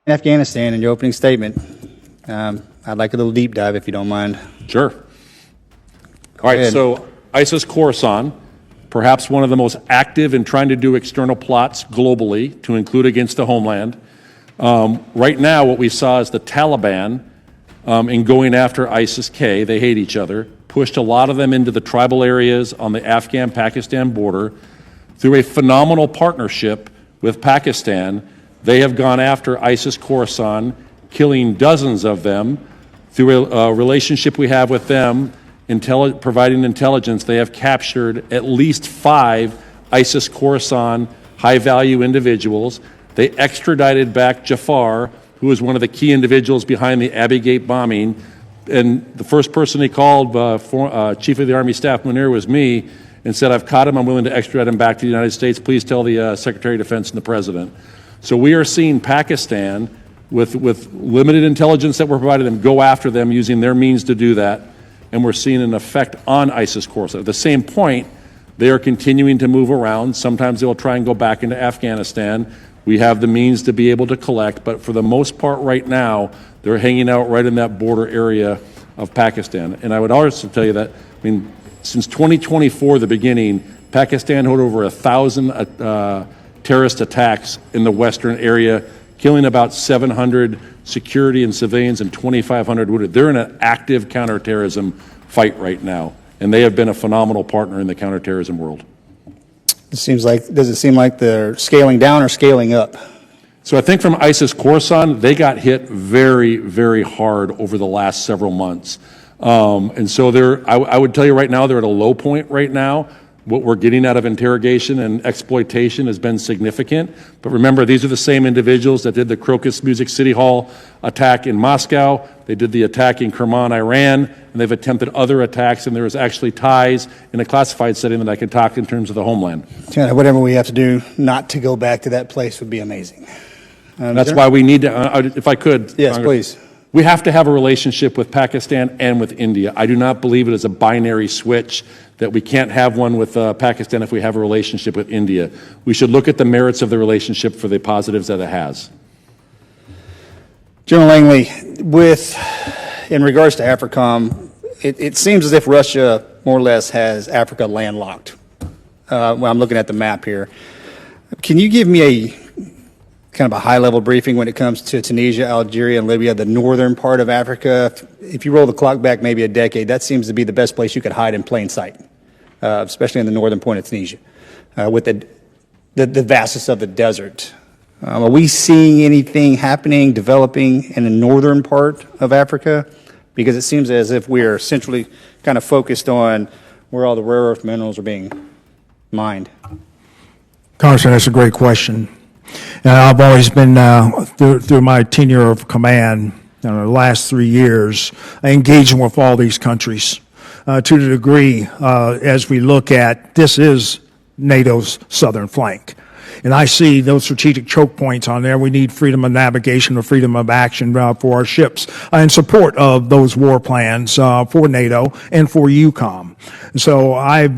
Afghanistan in your opening statement. I'd like a little deep dive if you don't mind. Sure. All right, so ISIS-Khorasan, perhaps one of the most active in trying to do external plots globally to include against the homeland. Right now, what we saw is the Taliban, in going after ISIS-K, they hate each other, pushed a lot of them into the tribal areas on the Afghan-Pakistan border. Through a phenomenal partnership with Pakistan, they have gone after ISIS-Khorasan, killing dozens of them. Through a relationship we have with them, providing intelligence, they have captured at least 5 ISIS-Khorasan high-value individuals. They extradited back Jafar, who was one of the key individuals behind the Abbey Gate bombing. And the first person he called, Chief of the Army Staff Munir, was me, and said, I've caught him, I'm willing to extradite him back to the United States. Please tell the Secretary of Defense and the President. So we are seeing Pakistan, with limited intelligence that we're providing them, go after them using their means to do that. And we're seeing an effect on ISIS-Khorasan. At the same point, they are continuing to move around. Sometimes they'll try and go back into Afghanistan. We have the means to be able to collect, but for the most part right now, they're hanging out right in that border area of Pakistan. And I would also tell you that, since 2024, the beginning, Pakistan had over 1,000 terrorist attacks in the western area, killing about 700 security and civilians and 2,500 wounded. They're in an active counterterrorism fight right now, and they have been a phenomenal partner in the counterterrorism world. Does it seem like they're scaling down or scaling up? So I think from ISIS-Khorasan, they got hit very, very hard over the last several months. And so I would tell you right now, they're at a low point right now. What we're getting out of interrogation and exploitation has been significant. But remember, these are the same individuals that did the Crocus Music City Hall attack in Moscow. They did the attack in Kerman, Iran, and they've attempted other attacks, and there is actually ties in a classified setting that I could talk in terms of the homeland. Yeah, whatever we have to do not to go back to that place would be amazing. That's why we need to, if I could. Yes, Congress, please. We have to have a relationship with Pakistan and with India. I do not believe it is a binary switch that we can't have one with Pakistan if we have a relationship with India. We should look at the merits of the relationship for the positives that it has. General Langley, in regards to AFRICOM, it seems as if Russia more or less has Africa landlocked. Well, I'm looking at the map here. Can you give me a kind of a high-level briefing when it comes to Tunisia, Algeria, and Libya, the northern part of Africa? If you roll the clock back maybe a decade, that seems to be the best place you could hide in plain sight, especially in the northern point of Tunisia, with the vastness of the desert. Are we seeing anything happening, developing in the northern part of Africa? Because it seems as if we are centrally kind of focused on where all the rare earth minerals are being mined. Congressman, that's a great question. I've always been, through my tenure of command, the last 3 years, engaging with all these countries to the degree as we look at, this is NATO's southern flank. And I see those strategic choke points on there. We need freedom of navigation or freedom of action for our ships in support of those war plans for NATO and for EUCOM. So I've